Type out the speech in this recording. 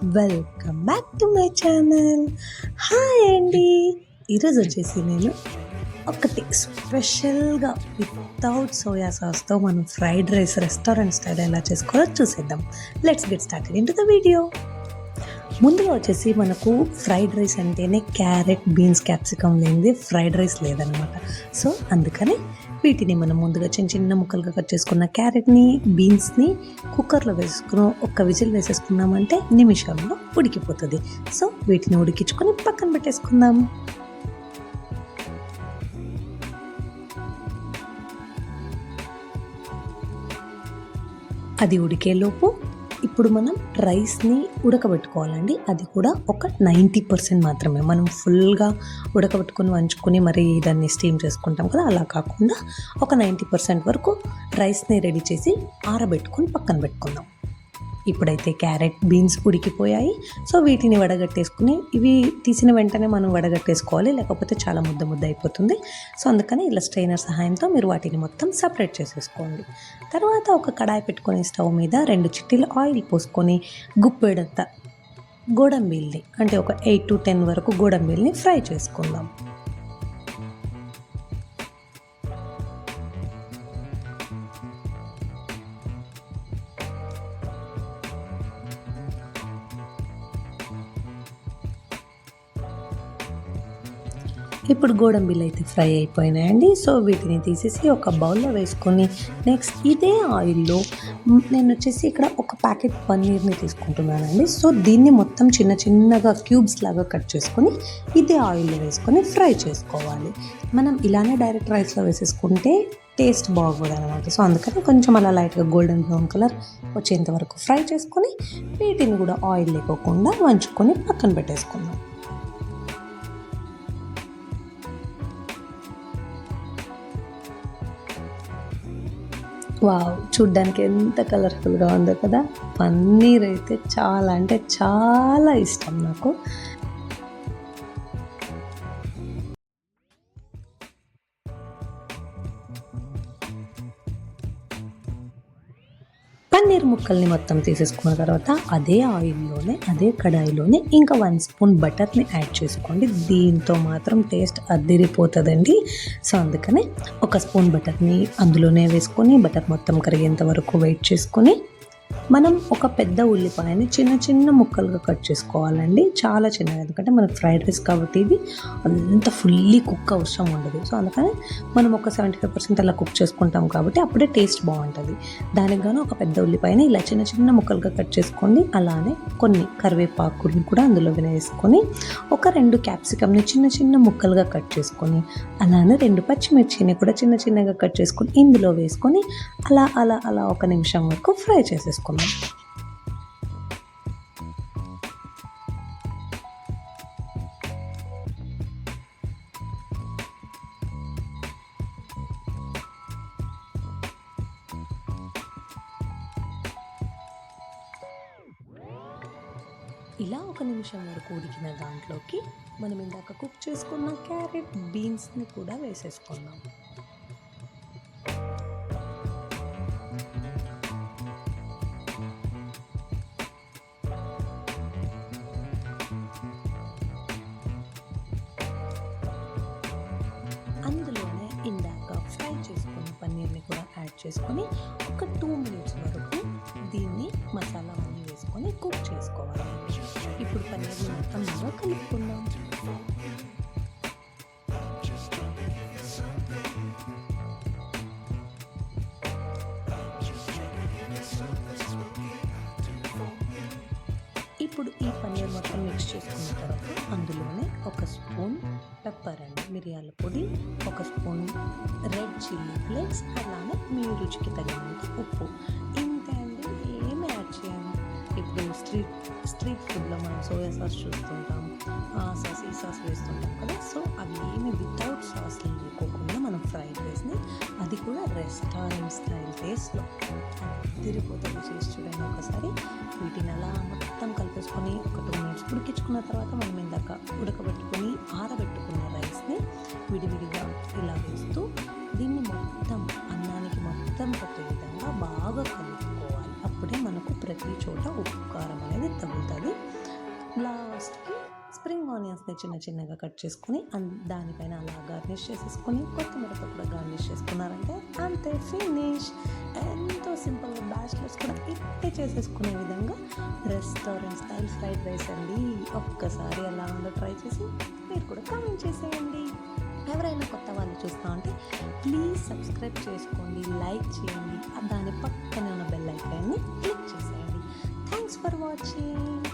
Welcome back to my channel. Hi అండి. ఈరోజు వచ్చేసి నేను ఒకటి స్పెషల్గా వితౌట్ సోయా సాస్తో మనం ఫ్రైడ్ రైస్ రెస్టారెంట్ స్టైల్ ఎలా చేసుకోవాలో చూసేద్దాం. Let's get started in to the video. ముందుగా వచ్చేసి మనకు ఫ్రైడ్ రైస్ అంటేనే క్యారెట్, బీన్స్, క్యాప్సికమ్ లేనిది ఫ్రైడ్ రైస్ లేదనమాట. సో అందుకని వీటిని మనం ముందుగా చిన్న చిన్న ముక్కలుగా కట్ చేసుకున్న క్యారెట్ని, బీన్స్ని కుక్కర్లో వేసుకుని ఒక్క విజిల్ వేసేసుకున్నామంటే నిమిషంలో ఉడికిపోతుంది. సో వీటిని ఉడికించుకొని పక్కన పెట్టేసుకుందాం. అది ఉడికేలోపు ఇప్పుడు మనం రైస్ని ఉడకబెట్టుకోవాలండి. అది కూడా ఒక 90% మాత్రమే. మనం ఫుల్గా ఉడకబెట్టుకొని వంచుకొని మరి దాన్ని స్టీమ్ చేసుకుంటాం కదా, అలా కాకుండా ఒక 90% వరకు రైస్ని రెడీ చేసి ఆరబెట్టుకొని పక్కన పెట్టుకుందాం. ఇప్పుడైతే క్యారెట్, బీన్స్ ఉడికిపోయాయి. సో వీటిని వడగట్టేసుకుని, ఇవి తీసిన వెంటనే మనం వడగట్టేసుకోవాలి, లేకపోతే చాలా ముద్ద ముద్ద అయిపోతుంది. సో అందుకని ఇలా స్ట్రైనర్ సహాయంతో మీరు వాటిని మొత్తం సపరేట్ చేసేసుకోండి. తర్వాత ఒక కడాయి పెట్టుకొని స్టవ్ మీద 2 చిట్టీలు ఆయిల్ పోసుకొని గుప్పెడంత గోడంబిల్ని, అంటే ఒక 8 to 10 వరకు గోడంబిల్ని ఫ్రై చేసుకుందాం. ఇప్పుడు గోడంబిల్లు అయితే ఫ్రై అయిపోయినాయండి. సో వీటిని తీసేసి ఒక బౌల్లో వేసుకొని నెక్స్ట్ ఇదే ఆయిల్లో నేను వచ్చేసి ఇక్కడ ఒక ప్యాకెట్ పన్నీర్ని తీసుకుంటున్నానండి. సో దీన్ని మొత్తం చిన్న చిన్నగా క్యూబ్స్ లాగా కట్ చేసుకొని ఇదే ఆయిల్లో వేసుకొని ఫ్రై చేసుకోవాలి. మనం ఇలానే డైరెక్ట్ రైస్లో వేసేసుకుంటే టేస్ట్ బాగోదు అనమాట. సో అందుకని కొంచెం అలా లైట్గా గోల్డెన్ బ్రౌన్ కలర్ వచ్చేంత వరకు ఫ్రై చేసుకొని వీటిని కూడా ఆయిల్ లేకోకుండా వంచుకొని పక్కన పెట్టేసుకుందాం. వావ్, చూడ్డానికి ఎంత కలర్ఫుల్గా ఉందో కదా. పన్నీర్ అయితే చాలా అంటే చాలా ఇష్టం నాకు. పన్నీర్ ముక్కల్ని మొత్తం తీసేసుకున్న తర్వాత అదే ఆయిల్లోనే, అదే కడాయిలోనే ఇంకా 1 స్పూన్ బటర్ని యాడ్ చేసుకోండి. దీంతో మాత్రం టేస్ట్ అదిరిపోతుందండి. సో అందుకనే 1 స్పూన్ బటర్ని అందులోనే వేసుకొని బటర్ మొత్తం కరిగేంత వరకు వెయిట్ చేసుకొని మనం ఒక పెద్ద ఉల్లిపాయని చిన్న చిన్న ముక్కలుగా కట్ చేసుకోవాలండి. చాలా చిన్నగా, ఎందుకంటే మనకు ఫ్రైడ్ రైస్ కాబట్టి ఇది అంత ఫుల్లీ కుక్ అవసరం ఉండదు. సో అందుకని మనం ఒక 75% అలా కుక్ చేసుకుంటాం కాబట్టి అప్పుడే టేస్ట్ బాగుంటుంది. దానికి గాను ఒక పెద్ద ఉల్లిపాయని ఇలా చిన్న చిన్న ముక్కలుగా కట్ చేసుకోండి. అలానే కొన్ని కరివేపాకుని కూడా అందులో వేసుకొని ఒక 2 క్యాప్సికమ్ని చిన్న చిన్న ముక్కలుగా కట్ చేసుకొని, అలానే 2 పచ్చిమిర్చిని కూడా చిన్న చిన్నగా కట్ చేసుకొని ఇందులో వేసుకొని అలా అలా అలా 1 నిమిషం వరకు ఫ్రై చేసేసుకుందాం. ఇలా 1 నిమిషం వరకు ఉడికిన దాంట్లోకి మనం ఇందాక కుక్ చేసుకున్న క్యారెట్, బీన్స్ని కూడా వేసేసుకుందాం. అందులోనే ఇందాక ఫ్రై చేసుకున్న పన్నీర్ని కూడా యాడ్ చేసుకొని ఒక 2 minutes వరకు దీన్ని మసాలా అన్నీ వేసుకొని కుక్ చేసుకోవాలి. ఇప్పుడు పన్నీర్ని మొత్తం బాగా కలుపుకుందాం. ఇప్పుడు ఈ పన్నీర్ మొత్తం మిక్స్ చేసుకున్న తర్వాత అందులోనే 1 స్పూన్ పెప్పర్ అండి, మిరియాల పొడి, 1 స్పూన్ రెడ్ చిల్లీ ఫ్లేక్స్, అలానే మీ రుచికి తగినంత ఉప్పు. ఇంతే అండి, ఏమి యాడ్ చేయాలి. ఇప్పుడు స్ట్రీట్ ఫుడ్లో మనం సోయా సాస్ చూస్తుంటాం, ఆ సాస్ ఈ సాస్ వేస్తుంటాం కదా. సో అవి ఏమి వితౌట్ సాస్ లేకోకుండా మనం ఫ్రైడ్ రైస్ని, అది కూడా రెస్టారెంట్ స్టైల్ టేస్ట్లో తిరిగిపోతుంది. చేసి చూడండి ఒకసారి. వీటిని అలా మొత్తం కలిపేసుకొని ఒక 2 minutes ఉడికించుకున్న తర్వాత మనం ఇందాక ఉడకబెట్టుకొని ఆరబెట్టుకున్న రైస్ని విడివిడిగా ఇలా వేస్తూ దీన్ని మొత్తం అన్నానికి మొత్తం పట్టే విధంగా బాగా కలుపుకోవాలి. అప్పుడే మనకు ప్రతి చోట ఉప్పు కారం అనేది తగ్గుతుంది. ఆనియన్స్ని చిన్న చిన్నగా కట్ చేసుకొని దానిపైన అలా గార్నిష్ చేసేసుకొని కొత్తిమీరతో కూడా గార్నిష్ చేసుకున్నారంటే అంతే ఫినిష్. ఎంతో సింపుల్గా బ్యాచిలర్స్ కూడా ఇట్టే చేసేసుకునే విధంగా రెస్టారెంట్ స్టైల్ ఫ్రైడ్ రైస్ అండి. ఒక్కసారి ఎలా ఉందో ట్రై చేసి మీరు కూడా కామెంట్ చేసేయండి. ఎవరైనా కొత్త వాళ్ళు చూస్తూ ఉంటే ప్లీజ్ సబ్స్క్రైబ్ చేసుకోండి, లైక్ చేయండి, దాని పక్కనే ఉన్న బెల్ ఐకాన్ని క్లిక్ చేసేయండి. Thanks for watching.